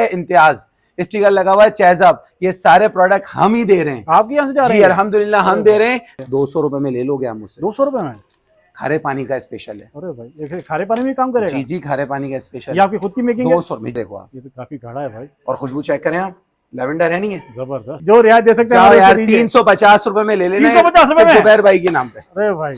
Imtiaz sticker लगा हुआ है चेज़अप। ये सारे प्रोडक्ट हम ही दे रहे हैं। आपके यहाँ से जा रहे हैं? हैं? अल्हम्दुलिल्लाह हम दे रहे हैं। 200 रुपए में ले लोगे आप मुझसे। 200 रुपए में खारे पानी का स्पेशल है। अरे भाई ये खारे पानी में काम करेगा? जी जी, खारे पानी का स्पेशल। ये आपकी खुद की मेकिंग है? 200 में देखो आप। ये तो काफी गाढ़ा है भाई। और खुशबू चेक करें आप, लेवेंडर है नहीं है? जबरदस्त। जो रियायत दे सकते हैं यार, हैं 350 रुपए में ले लेना। 350 रुपए में जुबैर भाई के नाम पे। अरे भाई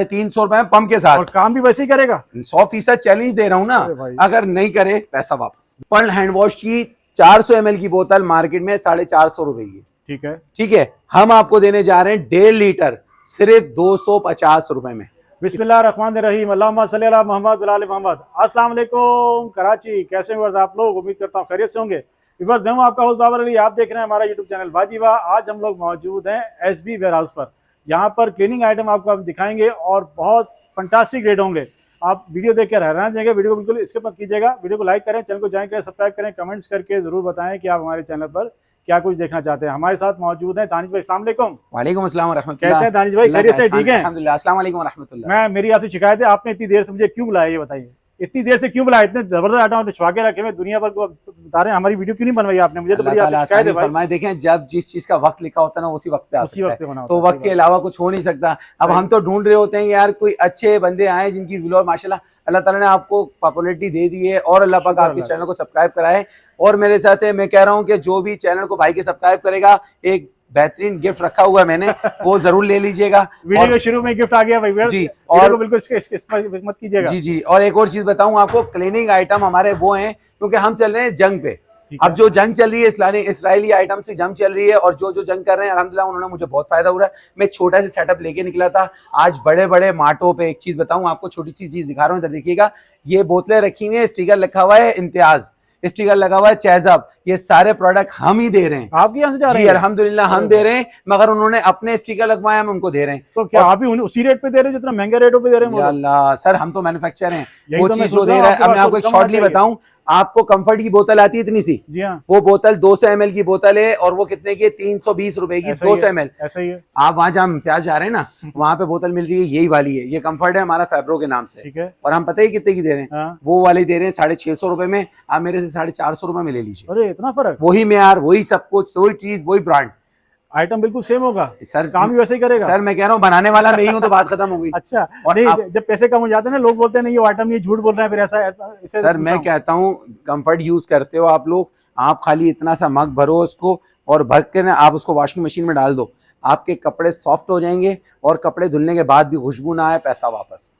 350 रुपए में पंप के साथ। और काम भी वैसे ही करेगा? 100% चैलेंज दे रहा हूँ ना, अगर नहीं करे पैसा वापस। पर्ल हैंड वॉश की 400 ml की बोतल मार्केट में 450 रुपए की। ठीक है, ठीक है, हम आपको देने जा रहे हैं 1.5 लीटर सिर्फ 250 रुपए में। बिस्मिल्लाहिर्रहमानिर्रहीम, अल्लाहुम्मा सल्ली अला मोहम्मद व आले मोहम्मद। अस्सलाम वालेकुम कराची, कैसे हैं आप लोग? उम्मीद करता हूँ खैरियत से होंगे। बस मैं हूं आपका होस्ट बाबर अली, आप देख रहे हैं हमारा यूट्यूब चैनल वाजीवा। आज हम लोग मौजूद हैं एसबी वेयर हाउस पर। यहाँ पर क्लीनिंग आइटम आपको हम दिखाएंगे और बहुत फंटास्टिक रेट होंगे। आप वीडियो देख कर हैरान जाएंगे। वीडियो को बिल्कुल स्किप मत कीजिएगा। वीडियो को लाइक करें, चैनल को ज्वाइन करें, सब्सक्राइब करें, कमेंट्स करके जरूर बताएं कि आप हमारे चैनल पर क्या कुछ देखना चाहते हैं। हमारे साथ मौजूद हैं दानिश भाई। अस्सलाम वालेकुम। वालेकुम अस्सलाम व रहमतुल्लाह। कैसे हैं दानिश भाई? खैरियत से? ठीक है अल्हम्दुलिल्लाह। अस्सलाम वालेकुम व रहमतुल्लाह। मेरी आपसे शिकायत है, आपने इतनी देर से मुझे क्यों बुलाया, ये बताइए। इतनी देर से क्यों बुलाया? इतने जबरदस्त आइटम आपने छुपा के रखे हुए, दुनिया भर को बता रहे हैं। हमारी वीडियो क्यों नहीं बनवाई आपने? मुझे तो बड़ी आपसे शिकायत है भाई। देखें, जब जिस चीज का वक्त लिखा होता है ना, उसी वक्त पे आ सकता है, तो वक्त के अलावा कुछ हो नहीं सकता। अब हम तो ढूंढ रहे होते हैं यार, कोई अच्छे बंदे आए जिनकी व्लॉग माशाल्लाह अल्लाह ताला ने आपको पॉपुलैरिटी दे दी है, और अल्लाह पाक आपके चैनल को सब्सक्राइब कराए। और मेरे साथ है, मैं कह रहा हूँ कि जो भी चैनल को भाई के सब्सक्राइब करेगा, एक बेहतरीन गिफ्ट रखा हुआ है मैंने, वो जरूर ले लीजिएगा। वीडियो के शुरू में गिफ्ट आ गया भाई जी, और बिल्कुल मत कीजिएगा। जी जी। और एक और चीज बताऊं आपको, क्लीनिंग आइटम हमारे वो हैं क्योंकि हम चल रहे हैं जंग पे। अब जो जंग चल रही है, इसराइली आइटम से जंग चल रही है, और जो जंग कर रहे हैं अल्हम्दुलिल्लाह उन्होंने मुझे बहुत फायदा हुआ है। मैं छोटा सा सेटअप लेके निकला था, आज बड़े बड़े मार्टों पे। एक चीज बताऊं आपको, छोटी सी चीज दिखा रहा हूँ, इधर देखिएगा। ये बोतलें रखी हुई है, स्टिकर लिखा हुआ है इम्तियाज, स्टिकर लगा हुआ है चेज़अप। ये सारे प्रोडक्ट हम ही दे रहे हैं। आपके यहाँ से जा रहे हैं? अल्हम्दुलिल्लाह हम दे रहे हैं, मगर उन्होंने अपने स्टिकर लगवाए, हम उनको दे रहे हैं। तो क्या आप ही उसी रेट पे दे रहे हैं जितना महंगे रेटों पे दे रहे हैं? अल्लाह सर, हम तो मैन्युफैक्चर हैं, वो तो चीज जो दे रहा है। अब मैं आपको एक शॉर्टली बताऊं, आपको कंफर्ट की बोतल आती है इतनी सी। जी हाँ। वो बोतल 200 ml की बोतल है, और वो कितने की? 320 रुपए की 200 ml। ऐसा ही है। आप वहां जहाँ इम्तियाज जा रहे हैं ना, वहां पे बोतल मिल रही है यही वाली है। ये कंफर्ट है हमारा, फैब्रो के नाम से। ठीक है। और हम पता ही कितने की दे रहे हैं? हाँ। वो वाले दे रहे हैं 650 रुपए में। आप मेरे से 450 रुपए में ले लीजिए। अरे इतना फर्क? वही म्यार, वही सब कुछ, वही चीज, वही ब्रांड। आइटम बिल्कुल सेम होगा सर, काम भी वैसे ही करेगा? सर मैं कह रहा हूँ, बनाने वाला मैं ही हूँ, तो बात खत्म हो गई। अच्छा। और नहीं, जब पैसे कम हो जाते हैं ना, लोग बोलते हैं नहीं ये आइटम ये झूठ बोल रहे हैं, फिर ऐसा सर मैं कहता हूँ, कंफर्ट यूज करते हो आप लोग, आप खाली इतना सा मग भरो उसको, और भर के ना आप उसको वॉशिंग मशीन में डाल दो, आपके कपड़े सॉफ्ट हो जाएंगे, और कपड़े धुलने के बाद भी खुशबू ना आए, पैसा वापस।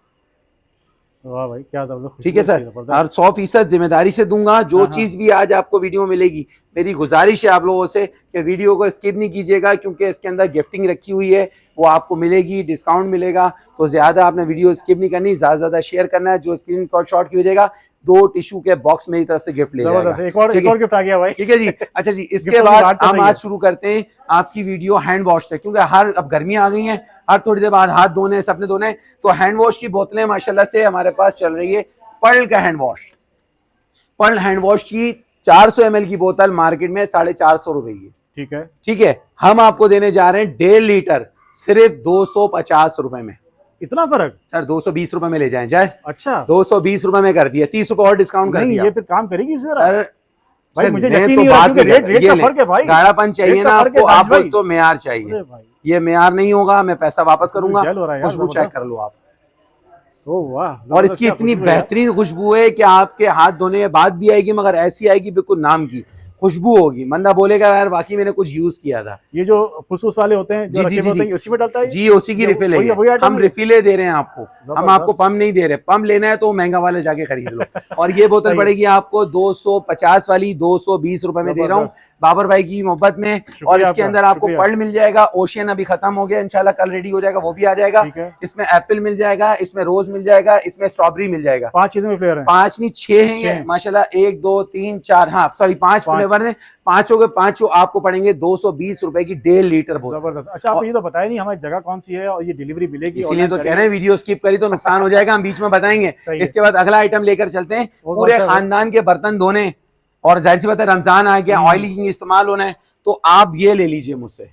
वाह भाई, क्या ठीक है सर, और 100% जिम्मेदारी से दूंगा। जो चीज भी आज आपको वीडियो में मिलेगी, मेरी गुजारिश है आप लोगों से कि वीडियो को स्किप नहीं कीजिएगा, क्योंकि इसके अंदर गिफ्टिंग रखी हुई है, वो आपको मिलेगी, डिस्काउंट मिलेगा। तो ज्यादा आपने वीडियो स्किप नहीं करनी, ज्यादा से ज्यादा शेयर करना है। जो स्क्रीन शॉट की भेजेगा, 2 टिश्यू के बॉक्स मेरी तरफ से गिफ्ट ले जाएगा। एक और गिफ्ट आ गया भाई। ठीक है जी। अच्छा जी, इसके बाद हम आज शुरू करते हैं आपकी वीडियो हैंड वॉश से, क्योंकि अब गर्मियां आ गई हैं, हर थोड़ी देर बाद हाथ धोने, सपने धोने। तो हैंड वॉश की बोतलें माशाल्लाह से हमारे पास चल रही है। पर्ल का hand wash, pearl hand wash की 400 ml की बोतल मार्केट में 450 रुपए की। ठीक है। ठीक है, हम आपको देने जा रहे हैं 1.5 लीटर सिर्फ 250 रुपए में। इतना फर्क? सर 220 रुपए में ले जाएं जाए। अच्छा, 220 रुपए में कर दिया, 30 रुपए और डिस्काउंट कर दिया। ये फिर काम करेगी सर? भाई मुझे तो बात रेट है भाई, गाढ़ापन चाहिए ना आपको, आपको तो मेयार चाहिए। ये मेयार नहीं होगा, मैं पैसा वापस करूंगा। खुशबू चेक कर लो आप। ओह वाह, और इसकी इतनी बेहतरीन खुशबू है कि आपके हाथ धोने के बाद भी आएगी, मगर ऐसी आएगी बिल्कुल नाम की खुशबू होगी। बंदा बोलेगा यार वाकई मैंने कुछ यूज किया था। ये जो फुसफुस वाले होते हैं, जो रखे होते हैं, उसी में डालता है जी, उसी की रिफिल है। हम रिफिले दे रहे हैं आपको, हम आपको पम नहीं दे रहे। पम लेना है तो महंगा वाले जाके खरीद लो। और ये बोतल पड़ेगी आपको 250 वाली 220 रुपए में दे रहा हूँ, बाबर भाई की मोहब्बत में। और इसके अंदर आपको पर्ल मिल जाएगा। ओशियन अभी खत्म हो गया, इंशाल्लाह कल रेडी हो जाएगा, वो भी आ जाएगा। इसमें एप्पल मिल जाएगा, इसमें रोज मिल जाएगा, इसमें स्ट्रॉबेरी मिल जाएगा। 5 चीजें फ्लेवर हैं, 5 नहीं 6 हैं माशाल्लाह। 1 2 3 4, हाँ सॉरी 5 फ्लेवर हैं। पांचों के पांचों आपको पड़ेंगे 220 रुपए की 1.5 लीटर बोतल। जबरदस्त। अच्छा, आप ये तो बताया नहीं हमारी जगह कौन सी है और ये डिलीवरी मिलेगी? इसीलिए तो कह रहे हैं वीडियो स्किप करी तो नुकसान हो जाएगा, हम बीच में बताएंगे। इसके बाद अगला आइटम लेकर चलते हैं, पूरे खानदान के बर्तन धोने। और जाहिर सी बात है रमजान आ गया, ऑयलिंग इस्तेमाल होना है, तो आप ये ले लीजिए मुझसे।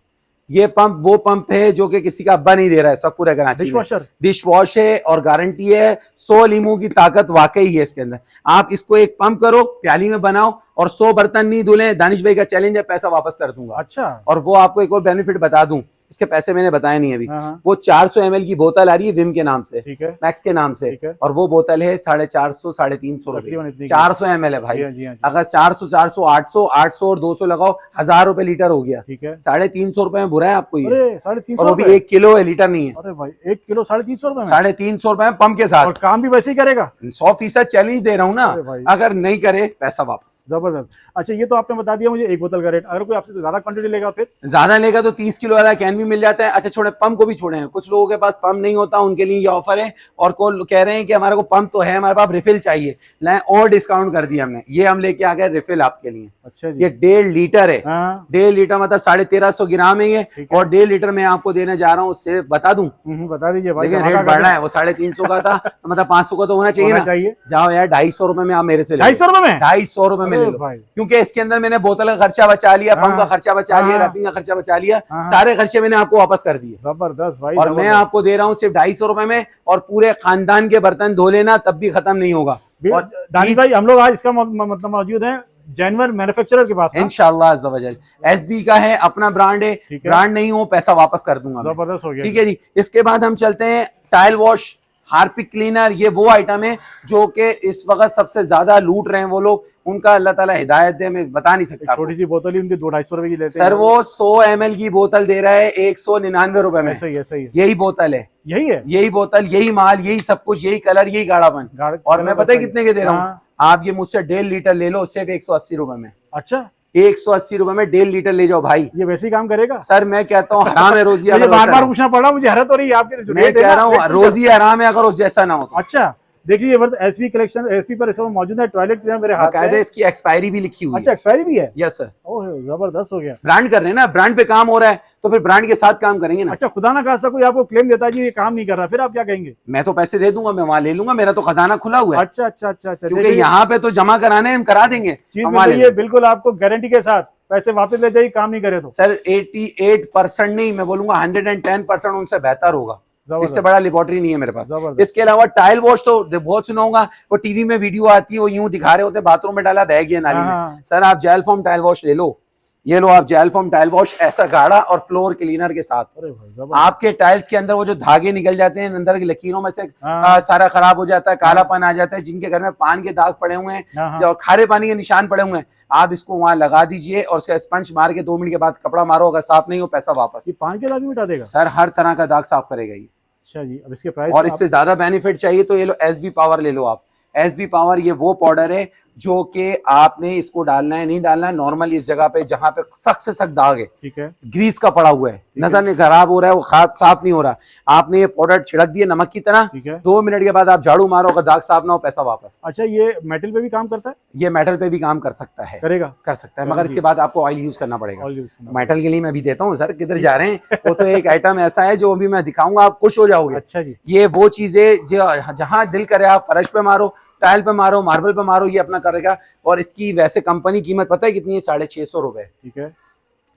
ये पंप वो पंप है जो कि किसी का अब्बा नहीं दे रहा है, सब पूरा कराची में। डिशवॉशर डिश वॉश है और गारंटी है, 100 लीमू की ताकत वाकई है इसके अंदर। आप इसको एक पंप करो, प्याली में बनाओ और 100 बर्तन नहीं धुले, दानिश भाई का चैलेंज है, पैसा वापस कर दूंगा। अच्छा और वो आपको एक और बेनिफिट बता दूं, इसके पैसे मैंने बताए नहीं अभी। हाँ, वो 400 ml की बोतल आ रही है विम के नाम से, ठीक है मैक्स के नाम से, ठीक है और वो बोतल है 450 350 तकरीबन रुपए। इतनी 400 ml है भाई। जी हाँ, जी हाँ, जी। अगर 400 400 800 800 और 200 लगाओ, 1000 रुपए लीटर हो गया। ठीक है 350 रुपए में बुरा है आपको ये, अरे 350 और वो भी रुपए 1 किलो है, लीटर नहीं है। अरे भाई 1 किलो 350 रुपए में 350 रुपए में पंप के साथ, और काम भी वैसे ही करेगा 100% चैलेंज दे रहा हूँ अरे ना। भाई। अगर नहीं करे पैसा वापस। जबरदस्त। अच्छा ये तो आपने बता दिया मुझे एक बोतल का रेट, अगर कोई आपसे ज्यादा क्वांटिटी लेगा फिर ज्यादा लेगा तो 30 किलो वाला कैन भी मिल जाता है। अच्छा छोड़े, पंप को भी छोड़े, कुछ लोगों के पास पंप नहीं होता, उनके लिए ये ऑफर है। और को कह रहे हैं कि हमारे को पंप तो है, हमारे पास रिफिल चाहिए, लाए और डिस्काउंट कर दिया हमने। ये हम लेके आ गए रिफिल आपके लिए। अच्छा जी ये 1.5 लीटर है, हाँ 1.5 लीटर मतलब 1350 ग्राम है ये, ठीक है। और 1.5 लीटर में आपको देने जा रहा हूँ। सिर्फ बता दूं, बता दीजिए भाई लेकिन धमाका रेट कर बढ़ रहा दें। है, वो 350 का था तो मतलब 500 का तो होना चाहिए होना ना। चाहिए जाओ यार 250 रुपए में आप मेरे से ले लो। 250 रुपए में 250 रुपए में ले अरे लो, भाई क्योंकि इसके अंदर मैंने बोतल का खर्चा बचा लिया, पंप का हाँ, खर्चा बचा लिया, हाँ, रैपिंग का खर्चा बचा लिया, हाँ, सारे खर्चे मैंने आपको वापस कर दिए। जबरदस्त भाई और मैं जबरदस्त। आपको दे रहा हूँ सिर्फ 250 रुपए में, और पूरे खानदान के बर्तन धो लेना तब भी खत्म नहीं होगा। और दानिश भाई हम लोग आज इसका मतलब मौजूद है जेन्युइन मैन्युफैक्चरर के पास हाँ? इंशाल्लाह अज़्ज़ा वजल एसबी का है, अपना ब्रांड है, ठीक है। ब्रांड नहीं हो पैसा वापस कर दूंगा मैं। जबरदस्त हो गया ठीक है जी। इसके बाद हम चलते हैं टाइल वॉश, हार्पिक क्लीनर। ये वो आइटम है जो कि इस वक्त सबसे ज्यादा लूट रहे हैं वो लोग, उनका अल्लाह ताला हिदायत दे, मैं बता नहीं सकता। छोटी सी बोतल ही उनकी 200-250 रुपए की लेते हैं सर वो 100 ml की बोतल दे रहा है 199 रुपए में। ऐसा ही है यही बोतल है, यही है यही बोतल, यही माल, यही सब कुछ, यही कलर, यही गाढ़ापन। और मैं पता है कितने के दे रहा हूँ, हाँ। आप ये मुझसे 1.5 लीटर ले लो सिर्फ 180 रुपए में। अच्छा 180 रुपए में 1.5 लीटर ले जाओ भाई। ये वैसे ही काम करेगा सर मैं कहता हूँ हराम है रोजी मुझे अगर बार वैसा बार ना हो। पूछना पड़ा, मुझे हैरत हो रही है आपके जो मैं रेट है कह ना, रहा हूँ रेट रोजी हराम है अगर उस जैसा ना हो तो। अच्छा देखिए एसपी कलेक्शन एसपी पर इस वक्त मौजूद है टॉयलेट क्लीनर मेरे हाथ बाकायदा में। इसकी एक्सपायरी भी लिखी हुई अच्छा है। एक्सपायरी भी है यस सर। ओह जबरदस्त हो गया। ब्रांड कर रहे हैं ना, ब्रांड पे काम हो रहा है तो फिर ब्रांड के साथ काम करेंगे ना। अच्छा खुदा ना खासा कोई आपको क्लेम देता है जी ये काम नहीं कर रहा, फिर आप क्या कहेंगे? मैं तो पैसे दे दूंगा, मैं वहां ले लूंगा, मेरा तो खजाना खुला हुआ है। अच्छा अच्छा अच्छा अच्छा क्योंकि यहाँ पे तो जमा कराने हम करा देंगे। चीज हम वहाँ ले बताइए बिल्कुल आपको गारंटी के साथ पैसे वापस ले जाइए, काम नहीं करे तो। सर 88% नहीं, मैं बोलूंगा 110% उनसे बेहतर होगा। जबरदस्त। इससे बड़ा लेबोरेटरी नहीं है मेरे पास। जबरदस्त। इसके अलावा टाइल वॉश तो बहुत सुना होगा, वो टीवी में वीडियो आती है, वो यूं दिखा रहे होते हैं बाथरूम में डाला बैग या नाली हाँ। में। सर आप जेल फॉर्म टाइल वॉश ले लो, ये लो आप जेल फॉर्म टाइल वॉश, ऐसा गाढ़ा और फ्लोर क्लीनर के साथ। अरे भाई जबरदस्त। आपके टाइल्स के अंदर वो जो धागे निकल जाते हैं अंदर की लकीरों में से, हाँ। सारा खराब हो जाता है, कालापन आ जाता है, जिनके घर में पान के दाग पड़े हुए हैं हाँ। और खारे पानी के निशान पड़े हुए हैं, आप इसको वहां लगा दीजिए और उसका स्पंज मार के 2 मिनट के बाद कपड़ा मारो, अगर साफ नहीं हो पैसा वापस। ये 5 के दाग भी मिटा देगा? सर हर तरह का दाग साफ करेगा ये। अच्छा जी अब इसके प्राइस और इससे ज्यादा बेनिफिट चाहिए तो ये लो एसबी पावर ले लो आप। एसबी पावर ये वो पाउडर है जो कि आपने इसको डालना है, नहीं डालना है, नॉर्मल इस जगह पे जहां पे सख्त से सख्त दाग है, ठीक है ग्रीस का पड़ा हुआ है, नजर नहीं खराब हो रहा है, वो साफ नहीं हो रहा, आपने ये पाउडर छिड़क दिया नमक की तरह, ठीक है। 2 मिनट के बाद आप झाड़ू मारो, अगर दाग साफ ना हो पैसा वापस। अच्छा ये मेटल पे भी काम करता है? ये मेटल पे भी काम कर सकता है, करेगा कर सकता है, मगर इसके बाद आपको ऑयल यूज करना पड़ेगा। ऑयल यूज करना। मेटल के लिए मैं भी देता हूँ सर, किधर जा रहे हैं? वो तो एक आइटम ऐसा है जो अभी मैं दिखाऊंगा, आप खुश हो जाओगे। अच्छा जी ये वो चीजें जो जहां दिल करे आप फर्श पे मारो, टाइल पे मारो, मार्बल पे मारो, ये अपना करेगा। और इसकी वैसे कंपनी कीमत पता है कितनी है? 650 रुपए। ठीक है।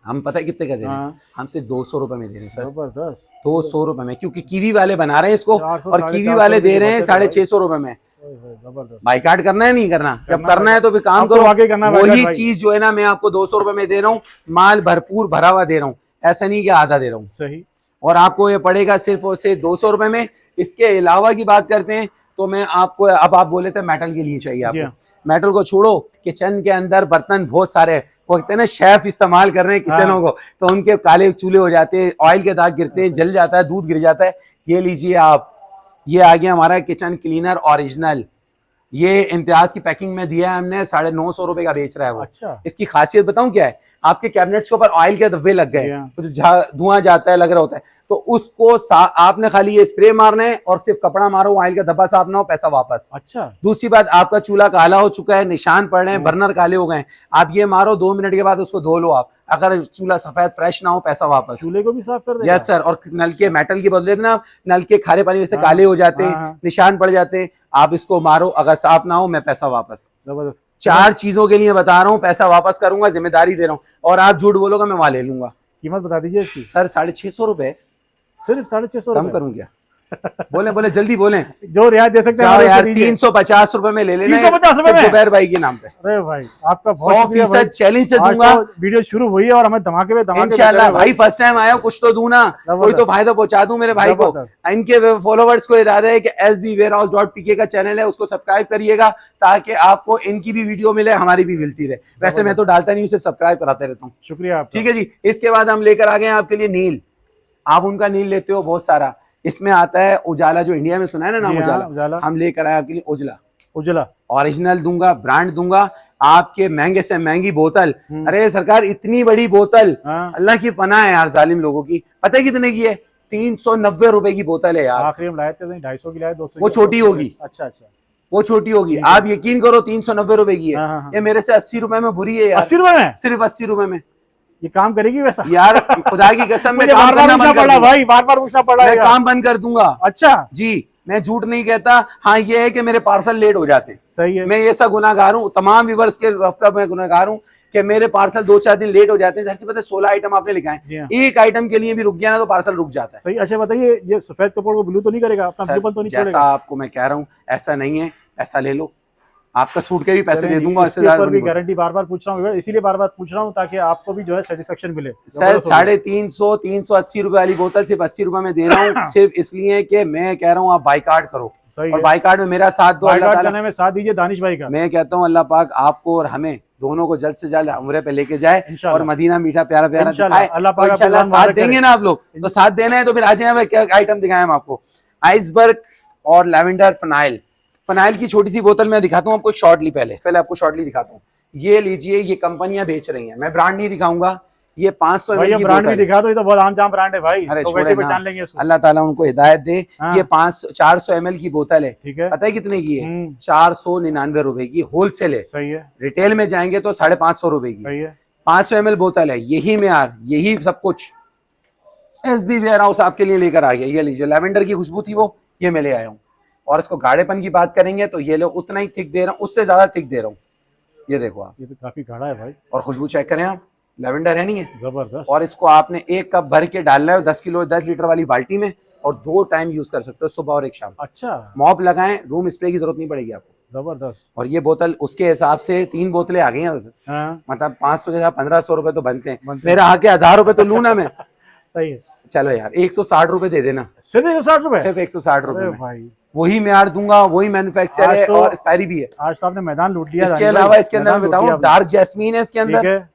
हम पता है कितने का दे रहे हैं? हाँ। हम सिर्फ 200 रुपए में दे रहे हैं सर, जबरदस्त। 200 रुपए में, क्योंकि कीवी वाले बना रहे हैं इसको 400, और कीवी 450 वाले दे की रहे हैं बचत है भाई। 650 रुपए में। जबरदस्त। बाइकाट करना है नहीं करना? जब करना करना है तो फिर काम आपको करो। वाकई करना है वही भाई। चीज जो है ना मैं आपको 200 रुपए में दे रहा हूँ, माल भरपूर भरा हुआ दे रहा हूँ, ऐसा नहीं कि आधा दे रहा हूँ। सही। और आपको ये पड़ेगा सिर्फ और सिर्फ 200 रुपए में। इसके अलावा की बात करते हैं तो मैं आपको, अब आप बोले थे मेटल के लिए चाहिए जी हाँ। आपको, मेटल को छोड़ो, किचन के अंदर बर्तन बहुत सारे, वो कहते हैं ना शेफ इस्तेमाल कर रहे हैं किचनों हाँ। को, तो उनके काले चूल्हे हो जाते हैं, ऑयल के दाग गिरते हैं, जल जाता है, दूध गिर जाता है। ये लीजिए आप, ये आ गया हमारा किचन क्लीनर ओरिजिनल। ये इम्तियाज की पैकिंग में दिया है हमने, 950 रुपए का बेच रहा है वो। अच्छा इसकी खासियत बताऊं क्या है? आपके कैबिनेट्स के ऊपर ऑयल के धब्बे लग गए, हाँ। तो धुआं जाता है, लग रहा होता है, तो उसको आपने खाली ये स्प्रे मारना है और सिर्फ कपड़ा मारो, ऑयल का धब्बा साफ ना हो, पैसा वापस। अच्छा दूसरी बात, आपका चूल्हा काला हो चुका है, निशान पड़ रहे हैं, बर्नर काले हो गए, आप ये मारो, 2 मिनट के बाद उसको धो लो आप, अगर चूल्हा सफेद फ्रेश ना हो पैसा वापस। चूल्हे को भी साफ कर देगा? Yes sir. और नल के मेटल की बदले ना, नल के खारे पानी से हाँ, काले हो जाते हैं, हाँ। निशान पड़ जाते हैं, आप इसको मारो, अगर साफ ना हो मैं पैसा वापस। जबरदस्त। 4 चीजों के लिए बता रहा हूँ, पैसा वापस करूंगा, जिम्मेदारी दे रहा हूँ, और आप झूठ बोलोगे मैं वहां ले लूंगा। कीमत बता दीजिए इसकी। सर 650 रुपए, सिर्फ 650 कम रुपए। करूं क्या? बोले बोले जल्दी बोलें। जो रियायत दे सकते हैं जाओ हमारे यार, से दीजिए। 350 रुपए में ले लेना, 350 रुपए में? जुबैर भाई के नाम पे अरे भाई आपका बहुत शुक्रिया भाई। 100% चैलेंज से आज दूंगा तो वीडियो शुरू हुई है और हमें धमाके पे धमाके इंशाल्लाह। भाई फर्स्ट टाइम आया हूं, कुछ तो दूं ना, कोई तो फायदा पहुंचा दूं मेरे भाई को। जबरदस्त। इनके फॉलोवर्स को इरादा है कि sbwarehouse.pk का चैनल है, उसको सब्सक्राइब करिएगा ताकि आपको इनकी भी वीडियो मिले, हमारी भी मिलती रहे। वैसे मैं तो डालता नहीं हूं, सिर्फ सब्सक्राइब कराते रहता हूँ। शुक्रिया आपका। ठीक है जी। इसके बाद हम लेकर आ गए हैं आपके लिए नील। आप उनका नील लेते हो बहुत सारा, इसमें आता है उजाला, जो इंडिया में सुना है ना नाम जी हाँ, उजाला, उजाला। हम लेकर आए आपके लिए उजला। उजला ओरिजिनल दूंगा, ब्रांड दूंगा, आपके महंगे से महंगी बोतल। अरे सरकार इतनी बड़ी बोतल, हाँ। अल्लाह की पनाह है यार जालिम लोगों की। पता है कितने की है? 390 रुपए की बोतल है यार। आखिरी हम लाए थे 250 की लाए, 200 वो छोटी होगी। अच्छा अच्छा, वो छोटी होगी, आप यकीन करो 390 रुपए की है। हाँ, हाँ, हाँ। ये मेरे से 80 रुपए में बुरी है यार। 80 रुपए में? सिर्फ 80 रुपए में ये काम करेगी वैसा? यार खुदा की कसम में मुझे काम बार बार करना पूछना बंद कर पड़ा दूंगा भाई, बार बार पूछना पड़ा मैं, है। काम बंद कर दूंगा। अच्छा जी, मैं झूठ नहीं कहता। हाँ ये है कि मेरे पार्सल लेट हो जाते हैं, सही है। मैं ऐसा गुनाहगार हूँ, तमाम व्यूअर्स के रफ्ता में गुनाहगार हूँ कि मेरे पार्सल 2-4 दिन लेट हो जाते हैं। जैसे पता है 16 आइटम आपने लिखा जी है, हाँ। एक आइटम के लिए भी रुक गया ना तो पार्सल रुक जाता है। सही। अच्छा बताइए, ये सफेद कपड़ को ब्लू तो नहीं करेगा? अपना सर, विजिबल तो नहीं जैसा छोड़ेगा? आपको मैं कह रहा हूँ ऐसा नहीं है, ऐसा ले लो, आपका सूट के भी पैसे चलें दे जी, दूंगा। इसके ऊपर भी गारंटी बार बार पूछ रहा हूँ, इसीलिए बार बार पूछ रहा हूँ ताकि आपको भी जो है सेटिस्फेक्शन मिले। सर 350-380 रुपए वाली बोतल सिर्फ 80 रुपए में दे रहा हूँ, सिर्फ इसलिए कि मैं कह रहा हूँ आप बाइकाट करो, सही और है। बाइकाट में मेरा साथ दो। अल्लाह ताला करने में साथ दीजिए दानिश भाई का। मैं कहता हूँ अल्लाह पाक आपको और हमें दोनों को जल्द से जल्द उम्रे पे लेके जाए इंशाल्लाह। और मदीना मीठा प्यारा प्यारा इंशाल्लाह। दिखाए। अल्लाह पाक तो आपको इंशाल्लाह दान साथ मुबारक देंगे करे। ना आप लोग, तो साथ देना है तो फिर आ जाए भाई, क्या आइटम दिखाएं हम आपको। आइसबर्ग और लेवेंडर फिनाइल, फिनाइल की छोटी सी बोतल मैं दिखाता हूँ आपको, शॉर्टली पहले आपको शॉर्टली दिखाता हूँ। ये लीजिए, ये कंपनियां बेच रही हैं, मैं ब्रांड नहीं दिखाऊंगा। ये 500 भाई ml ये की ब्रांड भी बोतल है। दिखा दो, ये तो बहुत आम जाम ब्रांड है भाई, अरे तो छोड़े वैसे ना, पहचान लेंगे उसको। अल्लाह ताला उनको हिदायत दे। हाँ। ये 400 ml की बोतल है, ठीक है। पता है कितने की है? हम्म। 499 रुपए की होलसेल है। सही है। रिटेल में जाएंगे तो 550 रुपए की। सही है। 500 ml बोतल है, यही म्यार, यही सब कुछ एसबी वेयर हाउस आपके लिए लेकर आ गया। ये लीजिए, लेवेंडर की खुशबू थी वो, ये मैं ले आया हूँ। और इसको गाढ़ेपन की बात करेंगे तो ये लो उतना ही थिक दे रहा हूँ, उससे ज्यादा थिक दे रहा हूँ। ये देखो आप, ये तो काफी गाढ़ा है भाई, और खुशबू चेक करें आप, लेवेंडर है नहीं है। जबरदस्त। और इसको आपने 1 कप भर के डालना है 10 लीटर वाली बाल्टी में, और 2 टाइम यूज कर सकते हो, सुबह और एक शाम। अच्छा, मॉप लगाएं, रूम स्प्रे की जरूरत नहीं पड़ेगी आपको। जबरदस्त। और ये बोतल उसके हिसाब से 3 बोतलें आ गई हैं वैसे। हाँ मतलब 500 के साथ 1500 रुपए तो बनते हैं। बनते मेरा आके 1000 रुपए तो लूं ना मैं। सही है। चलो यार 160 रुपए दे देना, सिर्फ 160 रुपए? सिर्फ 160 रुपए अरे में। भाई वही म्यार दूंगा, वही मैन्युफैक्चर आज है, तो- और एक्सपायरी भी है। आज तो आपने मैदान लूट लिया। इसके दानिश अलावा भाई, इसके अंदर मैं मैदान लूट लिया बताऊं, आपने। डार्क जैस्मीन है इसके ठीक अंदर, है।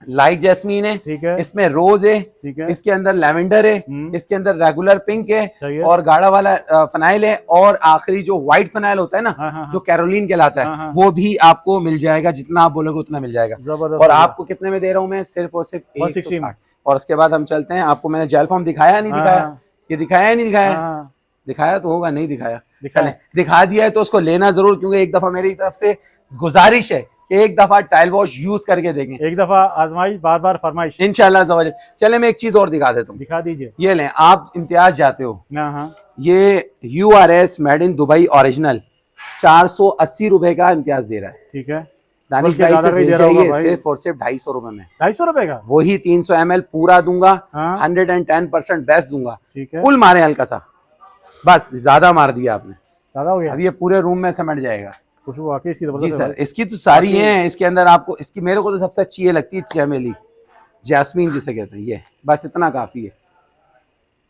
लाइट जैस्मीन है, ठीक है। इसमें रोज है, ठीक है। इसके अंदर लेवेंडर है, हम्म। इसके अंदर रेगुलर पिंक है, सही है। और गाढ़ा वाला फनाइल है, और आखिरी जो व्हाइट फनाइल होता है ना, हाँ, हाँ, जो कैरोलिन कहलाता हाँ, है, हाँ। वो भी आपको मिल जाएगा। जितना आप बोलोगे उतना मिल जाएगा। जबरदस्त। और आपको कितने में दे रहा हूं मैं? सिर्फ और सिर्फ 160 में। 160। और उसके बाद हम चलते हैं, आपको मैंने जेल फॉर्म दिखाया नहीं हाँ, दिखाया? हाँ। ये दिखाया है नहीं दिखाया? हाँ, दिखाया तो होगा, नहीं दिखाया। दिखाया। चलें, दिखा दिया है तो उसको लेना जरूर, क्योंकि एक दफा मेरी तरफ से गुजारिश है कि एक दफा टाइल वॉश यूज करके देखें, एक दफा आजमाइश बार बार फरमाइश। इंशाल्लाह ज़वाल। चले मैं एक चीज और दिखा देता हूँ, दिखा दीजिए। ये लें, आप इम्तियाज जाते हो, हाँ हाँ। ये URS made in Dubai original 480 रुपए का इम्तियाज दे रहा है। ठीक है। दानिश बल्कि भाई ज्यादा से भी ले दे रहा होगा जाइए, भाई। सिर्फ और सिर्फ 250 रुपए में। 250 रुपए का? वही 300 ml पूरा दूंगा, हाँ। 110% बेस्ट दूंगा। ठीक है। फुल मारे हल्का सा, बस ज्यादा मार दिया आपने, ज्यादा हो गया। अब ये पूरे रूम में समेट जाएगा। खुशबू वाकई इसकी जी जबरदस्त है सर, भाई। इसकी तो सारी हैं। इसके अंदर आपको, इसकी मेरे को तो सबसे अच्छी ये लगती है चमेली, जैस्मीन जिसे कहते हैं, ये बस इतना काफी है।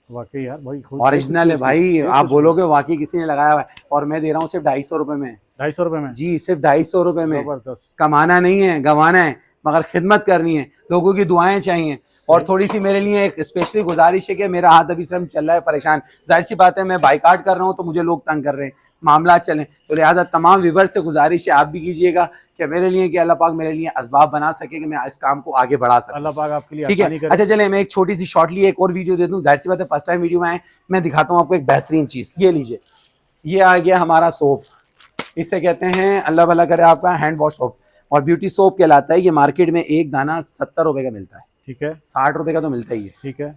वाकई यार भाई ओरिजिनल है भाई, आप बोलोगे वाकई किसी ने लगाया हुआ है। और मैं दे रहा हूँ सिर्फ 250 रुपए में। 250 रुपए में? जी, सिर्फ 250 रुपए में। जबरदस्त। कमाना नहीं है, गंवाना है, मगर खिदमत करनी है, लोगों की दुआएं चाहिए। और थोड़ी सी मेरे लिए एक स्पेशली गुजारिश है कि मेरा हाथ अभी सिर्फ चल रहा है परेशान, जाहिर सी बात है मैं बाइकाट कर रहा हूँ तो मुझे लोग तंग कर रहे हैं, मामला चलें, तो लिहाजा तमाम व्यूअर से गुजारिश है आप भी कीजिएगा कि मेरे लिए, कि अल्लाह पाक मेरे लिए असबाब बना सके कि मैं इस काम को आगे बढ़ा सकूं। अल्लाह पाक आपके लिए ठीक आसानी है। करे। अच्छा चले, मैं एक छोटी सी शॉर्टली एक और वीडियो दे दूं, जाहिर सी बात है फर्स्ट टाइम वीडियो में आए, मैं दिखाता हूँ आपको एक बेहतरीन चीज। ये लीजिए, ये आ गया हमारा सोप, इसे कहते हैं अल्लाह भला करे आपका हैंड वॉश सोप, और ब्यूटी सोप कहलाता है। ये मार्केट में एक दाना 70 रुपए का मिलता है। ठीक है। 60 रुपए का तो मिलता ही है। ठीक है।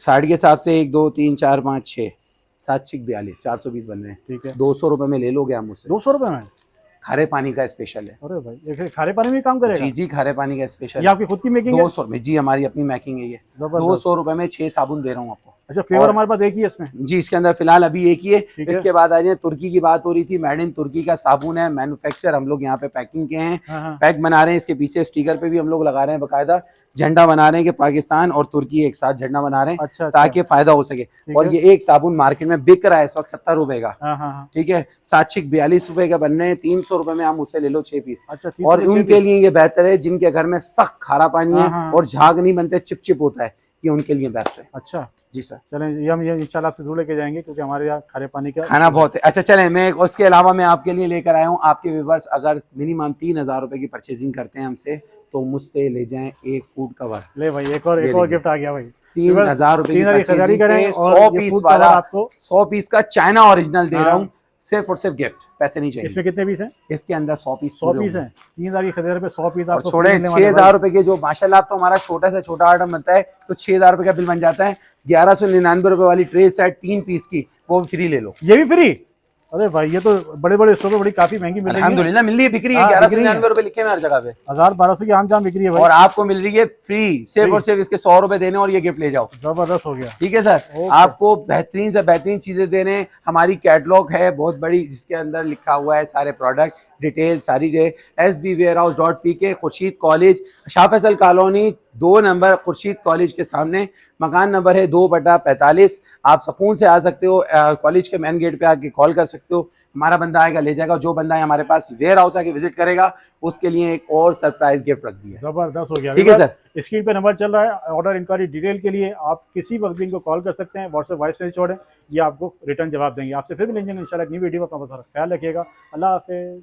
60 के हिसाब से 1 2 3 4 5 6 7 6 42 420 बन रहे हैं। ठीक है। 200 रुपए में ले लोगे आप मुझसे? 200 रुपए में? खारे पानी का स्पेशल है। अरे भाई ये खारे पानी में काम करेगा? जी जी, खारे पानी का स्पेशल ये आपकी खुद की मेकिंग है? 200 में जी, हमारी अपनी मैकिंग है ये। जबरदस्त। 200 रुपए में 6 साबुन दे रहा हूँ आपको। अच्छा, फ्लेवर और- हमारे पास एक ही है इसमें? जी, इसके अंदर फिलहाल अभी एक ही है। ठीक है। इसके बाद आ जाए, तुर्की की बात हो रही थी, मेड इन तुर्की का साबुन है, मैन्युफैक्चर हम लोग यहाँ पे पैकिंग के हैं, हाँ हाँ। पैक बना रहे हैं। इसके पीछे स्टिकर पे भी हम लोग लगा रहे हैं, बकायदा झंडा बना रहे हैं कि पाकिस्तान और तुर्की एक साथ झंडा बना रहे हैं, अच्छा अच्छा। ताकि फायदा हो सके। और है। ये एक साबुन मार्केट में बिक रहा है इस वक्त 70 रुपए का। हाँ हाँ हाँ। ठीक है, 42 रुपए का बन रहे हैं, 300 रुपए में आप उसे ले लो 6 पीस। अच्छा, और उनके लिए ये बेहतर है जिनके घर में सख्त खारा पानी है हाँ, हाँ। और झाग नहीं बनते, चिपचिप होता है, ये उनके लिए बेस्ट है। अच्छा जी सर। चलें, ये हम ये इंशाल्लाह आपसे जरूर लेके जाएंगे, क्योंकि हमारे यहाँ खारे पानी का खाना बहुत है। अच्छा चलें, मैं उसके अलावा मैं आपके लिए लेकर आया हूँ, आपके व्यूवर्स अगर मिनिमम 3000 रुपए की परचेजिंग करते हैं हमसे, तो मुझसे ले जाएं एक फूड कवर। ले भाई, एक और गिफ्ट आ गया भाई। 3000 रुपए की 3000 की खरीदारी परचेजिंग करें पे और 100 ये पीस food वाला, cover आपको 100 पीस का चाइना ओरिजिनल दे रहा हाँ। हूँ, सिर्फ और सिर्फ गिफ्ट, पैसे नहीं चाहिए। इसमें कितने पीस हैं? इसके अंदर 100 पीस 100 पीस हैं। 3000 की खरीदारी पे 100 पीस और आपको छोड़े free मिलने वाले 6000 रुपए के, जो माशाल्लाह, अब तो हमारा छोटा से छोटा आइटम बनता है तो 6000 रुपए का बिल बन जाता है। 1199 रुपए वाली ट्रे सेट 3 पीस की, वो फ्री ले लो। भाई। ये भी फ्री? अरे भाई, ये तो बड़े बड़े स्टोर पे बड़ी काफी महंगी मिल रही है। अल्हम्दुलिल्लाह मिल रही है, बिक्री है। हाँ, 1199 रुपए लिखे हैं हर जगह पे, 1000-1200 की आम जाम बिक्री है भाई। और आपको मिल रही है फ्री, सिर्फ और सिर्फ इसके 100 रुपए देने और ये गिफ्ट ले जाओ। जबरदस्त हो गया। ठीक है सर, ओके। आपको बेहतरीन से बेहतरीन चीजें दे रहे हैं। हमारी कैटलॉग है बहुत बड़ी, जिसके अंदर लिखा हुआ है सारे प्रोडक्ट डिटेल सारी है। sbwarehouse.pk, Khurshid college, Shah Faisal colony 2 number Khurshid college के सामने। मकान नंबर है 2/45। आप सुकून से आ सकते हो, कॉलेज के मेन गेट पे आके कॉल कर सकते हो, हमारा बंदा आएगा ले जाएगा। जो बंदा है हमारे पास वेयर हाउस आके विजिट करेगा, उसके लिए एक और सरप्राइज गिफ्ट रख दिया। जबरदस्त हो गया। ठीक है सर। स्क्रीन पे नंबर चल रहा है, ऑर्डर इंक्वायरी डिटेल के लिए आप किसी वक्त भी इनको कॉल कर सकते हैं, व्हाट्सएप वॉइस मैसेज छोड़ें, ये आपको रिटर्न जवाब देंगे। आपसे फिर मिलेंगे इंशाल्लाह एक नई वीडियो में। अपना बहुत सारा ख्याल रखिएगा। अल्लाह हाफिज़।